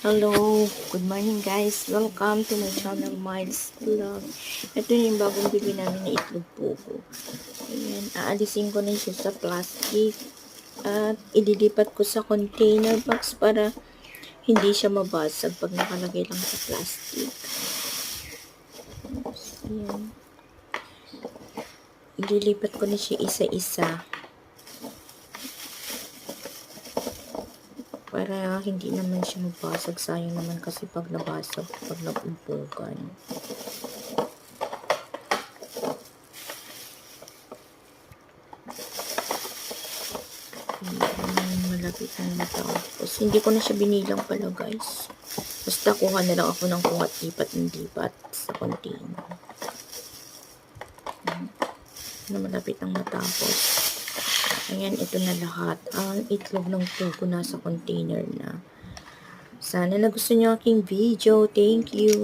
Hello, good morning guys. Welcome to my channel, Miles Vlog. Ito yung bagong bili namin na itlog pugo. Ayan, aalisin ko na siya sa plastic at ililipat ko sa container box para hindi siya mabasag pag nakalagay lang sa plastic. Ayan. Ililipat ko na siya isa-isa para hindi naman siya mabasag. Sayang naman kasi pag nabasag, pag nabumpugan. Malapit na matapos. Hindi ko na siya binilang pala guys. Basta kuha na lang ako ng kuha at lipat sa container. Malapit ang matapos. Ayan, ito na lahat. Ang itlog ng pugo nasa container na. Sana nagustuhan niyo aking video. Thank you.